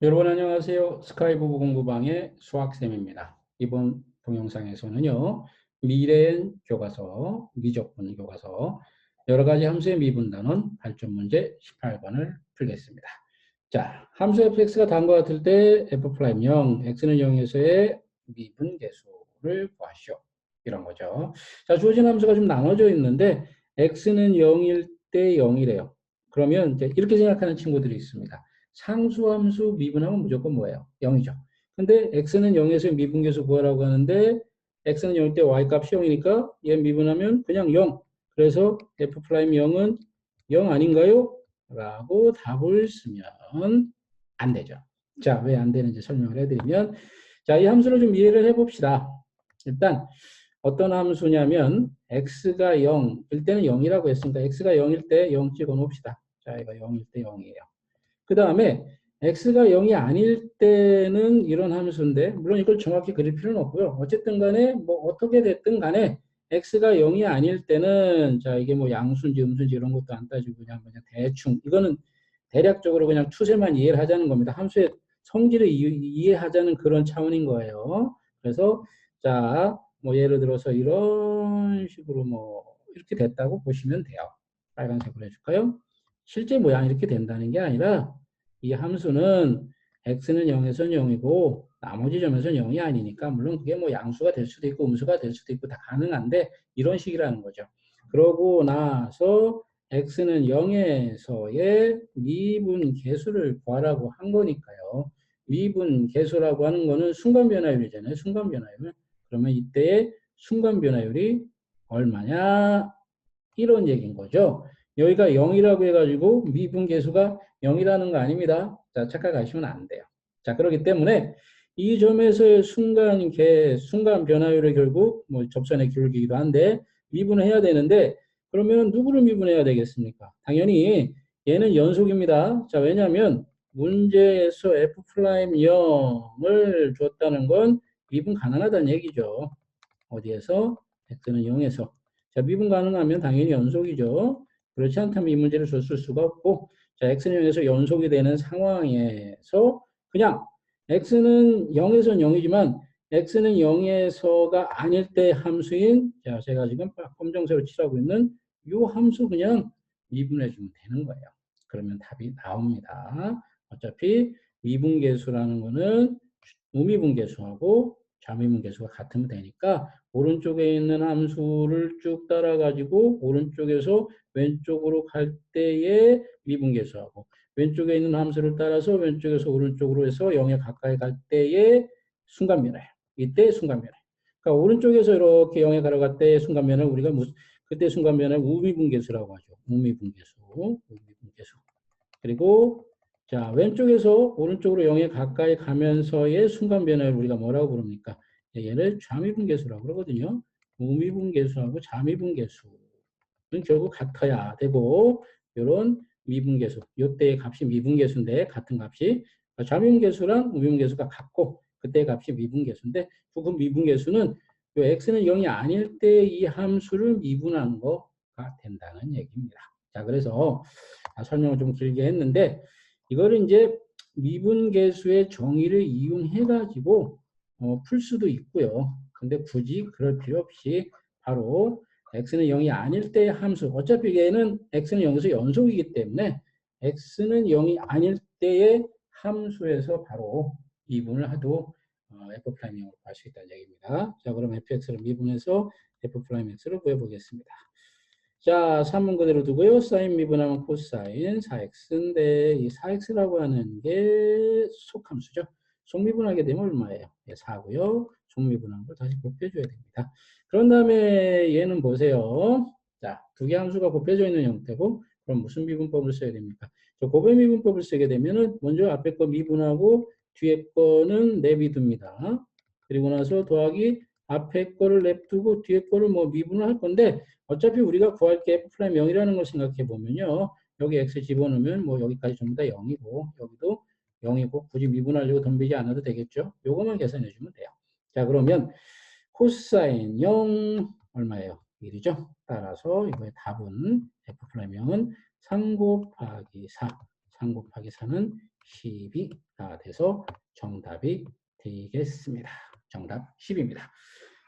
여러분 안녕하세요. 스카이부부 공부방의 수학쌤입니다. 이번 동영상에서는요. 미래엔 교과서, 미적분 교과서 여러 가지 함수의 미분단원 발전 문제 18번을 풀겠습니다. 자, 함수 fx가 다음과 같을 때 f'0, x는 0에서의 미분계수를 구하시오. 이런 거죠. 자, 주어진 함수가 좀 나눠져 있는데 x는 0일 때 0이래요. 그러면 이제 이렇게 생각하는 친구들이 있습니다. 상수함수 미분하면 무조건 뭐예요? 0이죠. 근데 x는 0에서 미분계수 구하라고 하는데 x는 0일 때 y값이 0이니까 얘 미분하면 그냥 0. 그래서 f'0은 0 아닌가요? 라고 답을 쓰면 안 되죠. 자, 왜 안 되는지 설명을 해드리면 자, 이 함수를 좀 이해를 해봅시다. 일단 어떤 함수냐면 x가 0일 때는 0이라고 했으니까 x가 0일 때 0 찍어 놓읍시다. 자, 이거 0일 때 0이에요. 그 다음에 x가 0이 아닐 때는 이런 함수인데 물론 이걸 정확히 그릴 필요는 없고요. 어쨌든 간에 뭐 어떻게 됐든 간에 x가 0이 아닐 때는 자 이게 뭐 양수인지 음수인지 이런 것도 안 따지고 그냥 대충 이거는 대략적으로 그냥 추세만 이해를 하자는 겁니다. 함수의 성질을 이해하자는 그런 차원인 거예요. 그래서 자 뭐 예를 들어서 이런 식으로 뭐 이렇게 됐다고 보시면 돼요. 빨간색으로 해줄까요? 실제 모양이 이렇게 된다는 게 아니라 이 함수는 x는 0에서는 0이고 나머지 점에서는 0이 아니니까 물론 그게 뭐 양수가 될 수도 있고 음수가 될 수도 있고 다 가능한데 이런 식이라는 거죠. 그러고 나서 x는 0에서의 미분 계수를 구하라고 한 거니까요. 미분 계수라고 하는 거는 순간 변화율이잖아요. 순간 변화율. 그러면 이때의 순간 변화율이 얼마냐? 이런 얘기인 거죠. 여기가 0이라고 해가지고 미분계수가 0이라는 거 아닙니다. 자, 착각하시면 안 돼요. 자, 그렇기 때문에 이 점에서의 순간 변화율을 결국 뭐 접선의 기울기이기도 한데 미분을 해야 되는데 그러면 누구를 미분해야 되겠습니까? 당연히 얘는 연속입니다. 자, 왜냐하면 문제에서 f'0을 줬다는 건 미분 가능하다는 얘기죠. 어디에서? x는 0에서. 자, 미분 가능하면 당연히 연속이죠. 그렇지 않다면 이 문제를 줬을 수가 없고, 자, x는 0에서 연속이 되는 상황에서 그냥 x는 0에서는 0이지만 x는 0에서가 아닐 때 함수인, 자, 제가 지금 검정색으로 칠하고 있는 이 함수 그냥 미분해 주면 되는 거예요. 그러면 답이 나옵니다. 어차피 미분계수라는 거는 우미분계수하고 좌미분계수가 같으면 되니까 오른쪽에 있는 함수를 쭉 따라가지고 오른쪽에서 왼쪽으로 갈 때의 미분계수하고 왼쪽에 있는 함수를 따라서 왼쪽에서 오른쪽으로 해서 0에 가까이 갈 때의 순간변화예요. 이때 순간변화. 그러니까 오른쪽에서 이렇게 0에 가려갈 때의 순간변화를 우리가 그때 순간변화를 우미분계수라고 하죠. 우미분계수. 우미분계수. 그리고 자 왼쪽에서 오른쪽으로 0에 가까이 가면서의 순간 변화를 우리가 뭐라고 부릅니까? 얘를 좌미분계수라고 그러거든요. 우미분계수하고 좌미분계수는 결국 같아야 되고 이런 미분계수, 이때의 값이 미분계수인데 같은 값이 좌미분계수랑 우미분계수가 같고 그때의 값이 미분계수인데 그 미분계수는 요 x는 0이 아닐 때 이 함수를 미분한 거가 된다는 얘기입니다. 자 그래서 설명을 좀 길게 했는데 이거를 이제 미분계수의 정의를 이용해가지고 풀 수도 있고요. 근데 굳이 그럴 필요 없이 바로 x는 0이 아닐 때의 함수 어차피 얘는 x는 0에서 연속이기 때문에 x는 0이 아닐 때의 함수에서 바로 미분을 해도 f'0으로 갈 수 있다는 얘기입니다. 자 그럼 fx를 미분해서 f'x를 구해보겠습니다. 자, 3번 그대로 두고요. 사인 미분하면 코사인 4x인데 이 4x라고 하는 게 속함수죠. 속미분하게 되면 얼마예요? 네, 4고요. 속미분한 걸 다시 곱해줘야 됩니다. 그런 다음에 얘는 보세요. 자, 두 개 함수가 곱해져 있는 형태고 그럼 무슨 미분법을 써야 됩니까? 저 곱의 미분법을 쓰게 되면은 먼저 앞에 거 미분하고 뒤에 거는 내비둡니다. 그리고 나서 더하기 앞에 거를 냅두고 뒤에 거를 뭐 미분을 할 건데 어차피 우리가 구할 게 f'0이라는 걸 생각해 보면요. 여기 x 집어넣으면 뭐 여기까지 전부 다 0이고 여기도 0이고 굳이 미분하려고 덤비지 않아도 되겠죠. 요거만 계산해 주면 돼요. 자 그러면 코사인 0 얼마예요? 1이죠. 따라서 이거의 답은 f'0은 3 곱하기 4, 3 곱하기 4는 10이 다 돼서 정답이 되겠습니다. 정답 10입니다.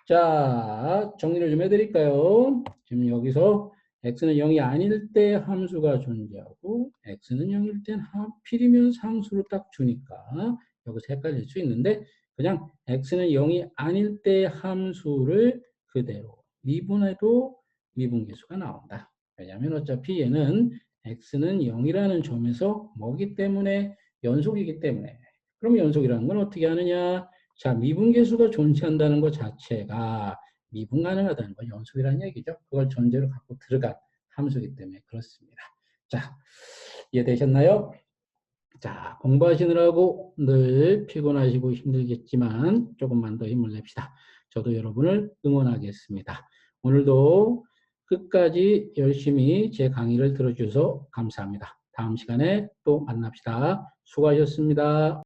자, 정리를 좀 해드릴까요? 지금 여기서 x는 0이 아닐 때 함수가 존재하고 x는 0일 땐 하필이면 상수로 딱 주니까 여기서 헷갈릴 수 있는데 그냥 x는 0이 아닐 때 함수를 그대로 미분해도 미분계수가 나온다. 왜냐하면 어차피 얘는 x는 0이라는 점에서 뭐기 때문에 연속이기 때문에 그럼 연속이라는 건 어떻게 하느냐? 자, 미분계수가 존재한다는 것 자체가 미분 가능하다는 건 연속이라는 얘기죠. 그걸 전제로 갖고 들어간 함수이기 때문에 그렇습니다. 자, 이해되셨나요? 자, 공부하시느라고 늘 피곤하시고 힘들겠지만 조금만 더 힘을 냅시다. 저도 여러분을 응원하겠습니다. 오늘도 끝까지 열심히 제 강의를 들어주셔서 감사합니다. 다음 시간에 또 만납시다. 수고하셨습니다.